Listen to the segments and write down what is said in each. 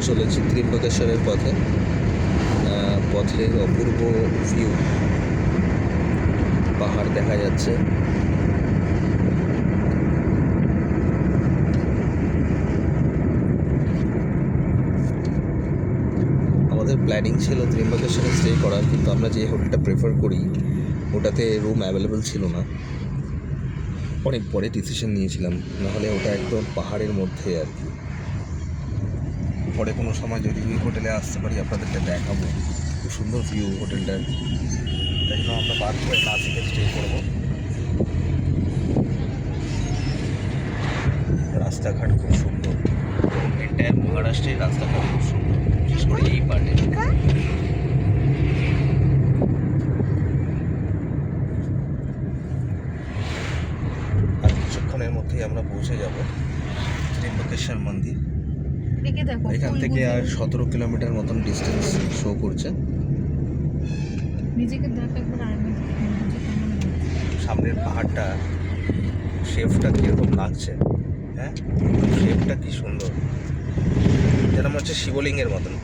চলেছি ত্রিম্বকেশ্বরের পথে। পথের অপূর্ব ভিউ, পাহাড় দেখা যাচ্ছে। আমাদের প্ল্যানিং ছিল ত্রিম্বকেশ্বরে স্টে করার, কিন্তু আমরা যে হোটেলটা প্রেফার করি ওটাতে রুম অ্যাভেলেবেল ছিল না। অনেক পরে ডিসিশন নিয়েছিলাম, নাহলে ওটা একদম পাহাড়ের মধ্যে আর কি। পরে কোনো সময় যদি ওই হোটেলে আসতে পারি আপনাদেরকে দেখাবো, খুব সুন্দর ভিউ হোটেলটার। তাই জন্য আমরা বাদ করে নাসিকে স্টে করবো। রাস্তাঘাট খুব সুন্দর, এন্টায়ার মহারাষ্ট্রের রাস্তাঘাট খুব সুন্দর, বিশেষ করে এই পার্টে। আর কিছুক্ষণের মধ্যেই আমরা পৌঁছে যাব ত্রিম্বকেশ্বর মন্দির। এখান থেকে আর 17 কিলোমিটার মতন ডিস্টেন্স শো করছে। সামনের পাহাড়টা শেপটা কীরকম লাগছে, হ্যাঁ শেপটা কি সুন্দর, যেরকম হচ্ছে শিবলিঙ্গের মতন,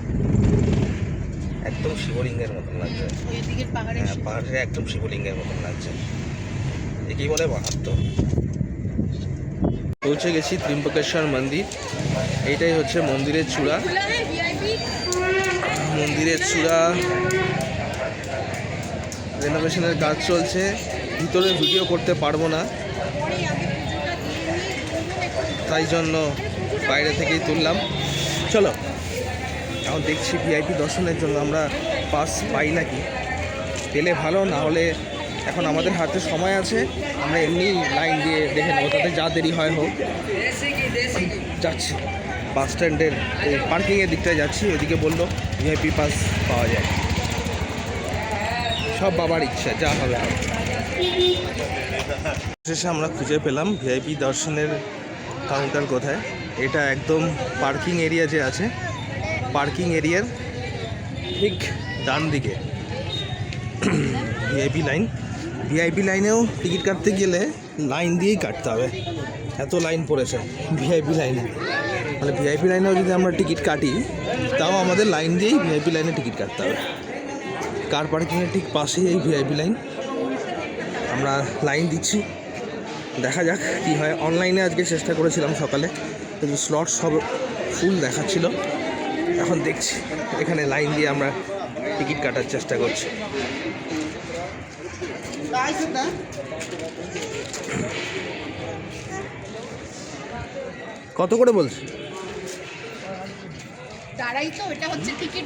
একদম শিবলিঙ্গের মতন লাগছে। হ্যাঁ, পাহাড়ে একদম শিবলিঙ্গের মতন লাগছে। একেই বলে মাহাত্ম্য। পৌঁছে গেছি ত্রিম্বকেশ্বর মন্দির। এইটাই হচ্ছে মন্দিরের চূড়া। মন্দিরের চূড়া রেনোভেশনের কাজ চলছে, ভিতরে ভিডিও করতে পারবো না, তাই জন্য বাইরে থেকেই তুললাম। চলো এখন দেখছি ভিআইপি দর্শনের জন্য আমরা পাস পাই নাকি, পেলে ভালো, না হলে এখন আমাদের হাতে সময় আছে, আমরা এমনি লাইন দিয়ে দেখে নেবো, তাতে যা দেরি হয় হোক। যাচ্ছি বাস স্ট্যান্ডের পার্কিংয়ের দিকটায় যাচ্ছি, ওইদিকে বললো ভিআইপি পাস পাওয়া যায়। সব বাবার ইচ্ছা, যা হবে হবে। শেষে আমরা খুঁজে পেলাম ভিআইপি দর্শনের কাউন্টার কোথায়। এটা একদম পার্কিং এরিয়া যে আছে, পার্কিং এরিয়ার ঠিক ডান দিকে ভিআইপি লাইন। ভিআইপি লাইনেও টিকিট কাটতে গেলে লাইন দিয়েই কাটতে হবে, এত লাইন পড়েছে ভিআইপি লাইনে। মানে ভিআইপি লাইনেও যদি আমরা টিকিট কাটি, তাও আমাদের লাইন দিয়েই ভিআইপি লাইনে টিকিট কাটতে হবে। কার পার্কিংয়ের ঠিক পাশেই এই ভিআইপি লাইন। আমরা লাইন দিচ্ছি, দেখা যাক কী হয়। অনলাইনে আজকে চেষ্টা করেছিলাম সকালে, কিন্তু স্লট সব ফুল দেখাচ্ছিল। এখন দেখছি এখানে লাইন দিয়ে আমরা টিকিট কাটার চেষ্টা করছি। কত করে বলছি?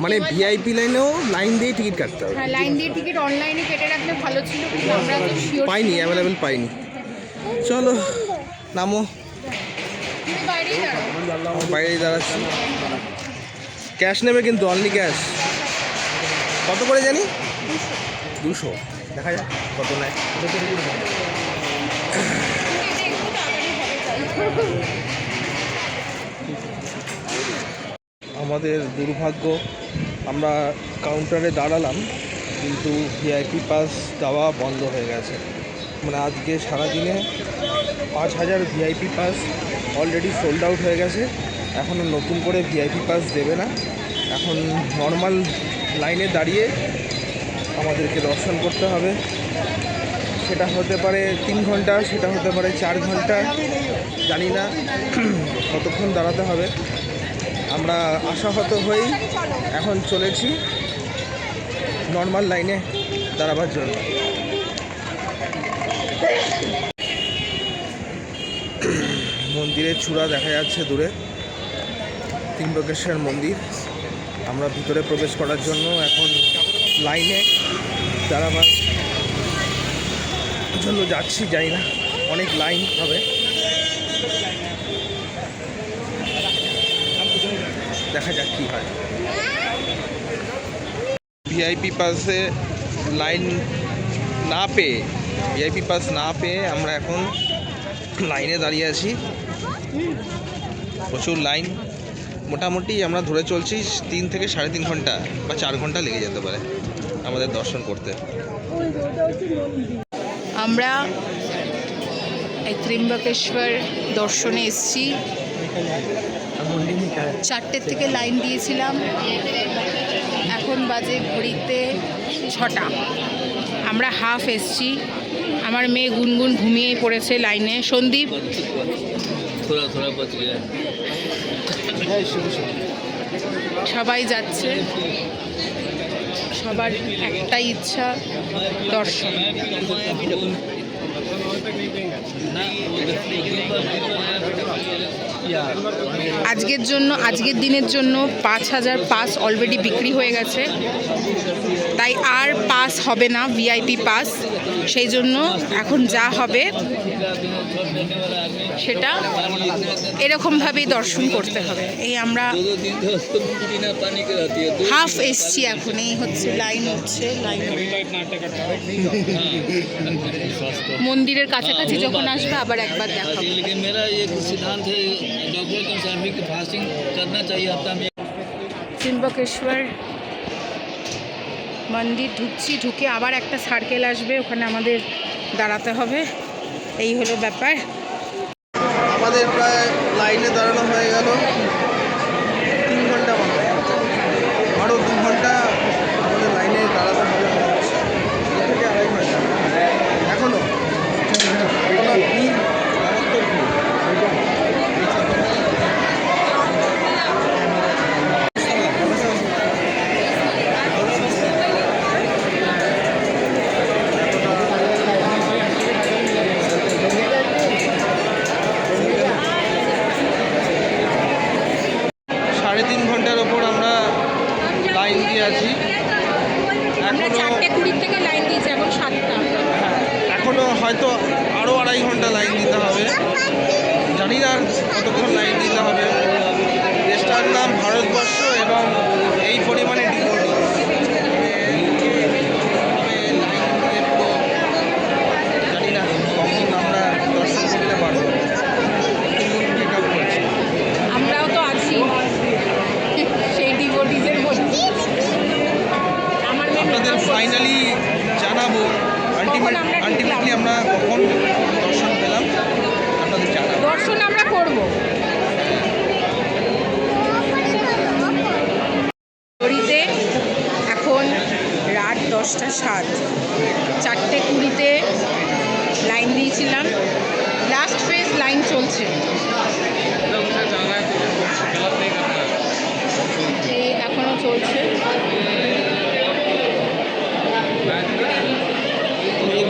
মানে ভিআইপি লাইনেও লাইন দিয়ে টিকিট কাটতে হবে। হ্যাঁ, লাইন দিয়ে টিকিট অনলাইনে কেটে রাখলে ভালো ছিল, কিন্তু আমরা তো শিওর পাইনি, অ্যাভেলেবেল পাইনি। চলো নামো, বাইরেই দাঁড়াচ্ছি। ক্যাশ নেবে কিন্তু, অনলি ক্যাশ। কত করে জানি? 200। দেখা যাক কত নেয়। আমাদের দুর্ভাগ্য, আমরা কাউন্টারে দাঁড়ালাম, কিন্তু ভিআইপি পাস দেওয়া বন্ধ হয়ে গেছে। মানে আজকে সারাদিনে 5000 VIP pass already sold out হয়ে গেছে। এখনও নতুন করে ভিআইপি পাস দেবে না। এখন নর্মাল লাইনে দাঁড়িয়ে আমাদেরকে দর্শন করতে হবে। সেটা হতে পারে 3 ঘন্টা, সেটা হতে পারে 4 ঘন্টা, জানি না কতক্ষণ দাঁড়াতে হবে। আমরা আশাহত হই এখন চলেছি নর্মাল লাইনে দাঁড়াবার জন্য। মন্দিরের চূড়া দেখা যাচ্ছে দূরে, ত্রিম্বকেশ্বর মন্দির। আমরা ভিতরে প্রবেশ করার জন্য এখন লাইনে দাঁড়াবার জন্য যাচ্ছি, জানি না অনেক লাইন হবে, দেখা যাক কী হয়। ভিআইপি পাসে লাইন না পেয়ে, ভিআইপি পাস না পেয়ে আমরা এখন লাইনে দাঁড়িয়ে আছি। প্রচুর লাইন, মোটামুটি আমরা ধরে চলছি 3 থেকে 3.5 ঘন্টা বা 4 ঘন্টা লেগে যেতে পারে আমাদের দর্শন করতে। আমরা এই ত্রিম্বকেশ্বর দর্শনে এসেছি। 4টের থেকে লাইন দিয়েছিলাম, এখন বাজে ঘড়িতে 6টা। আমরা হাফ এসছি, আমার মেয়ে গুনগুন ঘুমিয়েই পড়েছে লাইনে। সন্দীপ সবাই যাচ্ছে, সবার একটাই ইচ্ছা দর্শন। আজকের দিনের জন্য 5,000 পাস অলরেডি বিক্রি হয়ে গেছে, তাই আর পাস হবে না, ভিআইপি পাস। সেই জন্য এখন যা হবে সেটা এরকমভাবেই দর্শন করতে হবে। এই আমরা হাফ এসছি এখন, এই হচ্ছে লাইন, মন্দিরের কাছাকাছি যখন আসবে আবার একবার দেখাবো। ত্রিম্বকেশ্বর মন্দির ঢুকছি, ঢুকে আবার একটা সার্কেল আসবে, ওখানে আমাদের দাঁড়াতে হবে। এই হলো ব্যাপার। আমাদের প্রায় লাইনে দাঁড়ানো হয়ে গেল 3 ঘন্টা মতো, আরও 2 ঘন্টা আমাদের লাইনে দাঁড়াতে হবে, 2 থেকে 2.5 ঘন্টা এখনও ভিড়, মারাত্মক ভিড়। সাড়ে 3 ঘন্টার ওপর আমরা লাইন দিয়ে আছি। আমরা 4:20 থেকে লাইন দিয়েছি, এখন 7টা। এখনও হয়তো আরও 2.5 ঘন্টা লাইন দিতে হবে, জানি না কতক্ষণ লাইন দিতে হবে। দেশটার নাম ভারতবর্ষ এবং এই পরিমাণে ডিভোটি জানি না কখন আমরা দর্শন করতে পারবো। পিক আপ করছি, আমরাও তো আছি সেই ডিভোটিজের মধ্যে। আপনাদের ফাইনালি জানাবো, আলটিমেটলি আমরা কখন দর্শন পেলাম আপনাদের জানাবো। দর্শন আমরা করব। ঘড়িতে এখন রাত 10টা 7, 4:20 লাইন দিয়েছিলাম, লাস্ট ফেজ লাইন চলছে। এই এখনো চলছে।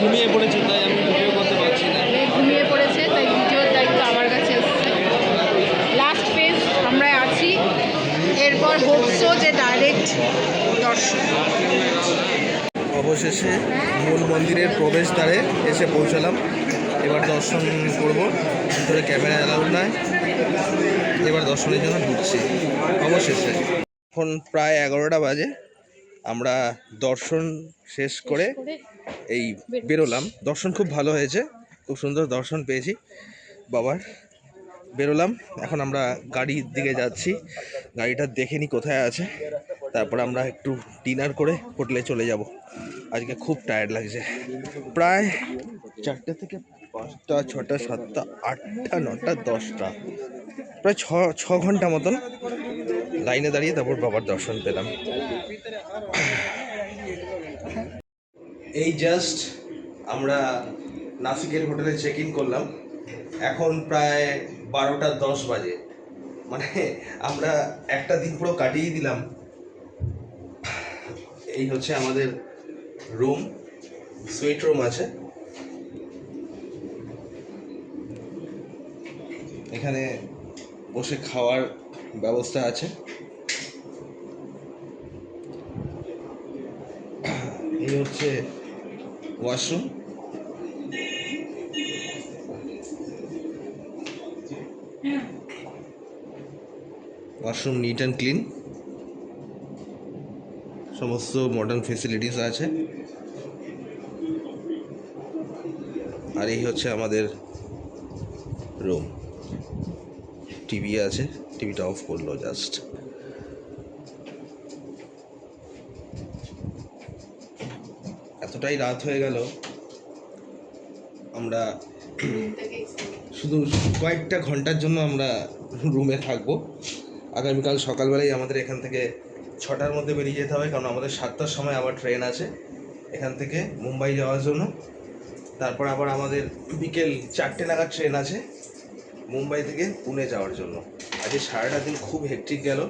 ঘুমিয়ে পড়েছি, তাই আমি ভিডিও করতে পারছি না। ঘুমিয়ে পড়েছে, তাই ভিডিওর দায়িত্ব আমার কাছে এসছে। লাস্ট ফেজ আমরা আছি, এরপর হোপসো যে ডাইরেক্ট দর্শন। অবশেষে মূল মন্দিরের প্রবেশদ্বারে এসে পৌঁছালাম। এবার দর্শন করব, ভিতরে ক্যামেরা অ্যালাউড নয়। এবার দর্শনের জন্য ঢুকছি অবশেষে। এখন প্রায় 11টা বাজে, আমরা দর্শন শেষ করে এই বেরোলাম। দর্শন খুব ভালো হয়েছে, খুব সুন্দর দর্শন পেয়েছি বাবার। বেরোলাম, এখন আমরা গাড়ির দিকে যাচ্ছি। গাড়িটা দেখে নিই কোথায় আছে, তারপর আমরা একটু ডিনার করে হোটেলে চলে যাব। আজকে খুব টায়ার্ড লাগছে। প্রায় 4টে থেকে 5টা 6টা 7টা 8টা 9টা 10টা, প্রায় ছ ঘন্টা মতন লাইনে দাঁড়িয়ে তারপর বাবার দর্শন পেলাম। এই জাস্ট আমরা নাসিকের হোটেলে চেক ইন করলাম। এখন প্রায় 12টা 10 বাজে, মানে আমরা একটা দিন পুরো কাটিয়ে দিলাম। এই হচ্ছে আমাদের রুম, সুইট রুম আছে। এখানে বসে খাওয়ার ব্যবস্থা আছে। এই হচ্ছে washroom. Washroom neat and clean, সমস্ত মডার্ন ফেসিলিটিস আছে। আর এই হচ্ছে আমাদের রুম। টিভি আছে, টিভিটা অফ করলো জাস্ট। এতটাই রাত হয়ে গেল, আমরা শুধু কয়েকটা ঘন্টার জন্য আমরা রুমে থাকবো। আগামীকাল সকালবেলায় আমাদের এখান থেকে 6টার মধ্যে বেরিয়ে যেতে হবে, কারণ আমাদের 7টার সময় আবার ট্রেন আছে এখান থেকে মুম্বাই যাওয়ার জন্য। তারপর আবার আমাদের বিকেল 4টে নাগাদ ট্রেন আছে মুম্বাই থেকে পুনে যাওয়ার জন্য। আজকে সারাটা দিন খুব হেক্টিক গেল।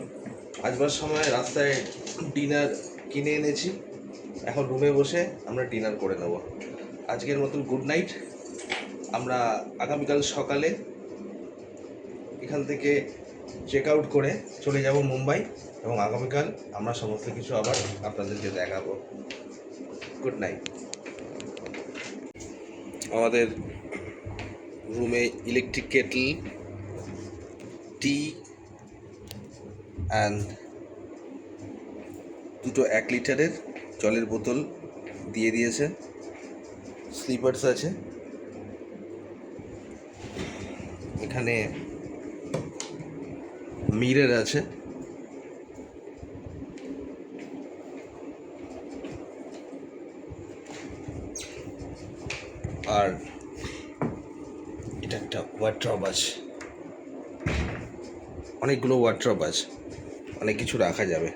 আসবার সময় রাস্তায় ডিনার কিনে এনেছি, এখন রুমে বসে আমরা ডিনার করে নেব। আজকের মতন গুড নাইট। আমরা আগামীকাল সকালে এখান থেকে চেক আউট করে চলে যাব মুম্বাই, এবং আগামীকাল আমরা সমস্ত কিছু আবার আপনাদেরকে দেখাবো। Good night. আমাদের রুমে ইলেকট্রিক কেটল, টি অ্যান্ড 2 1 লিটারের জলের বোতল দিয়ে দিয়েছে। স্লিপার্স আছে এখানে, মিরর আছে, আর এটা একটা ওয়ার্ড্রব আছে, অনেকগুলো ওয়ার্ড্রব আছে, অনেক কিছু রাখা যাবে।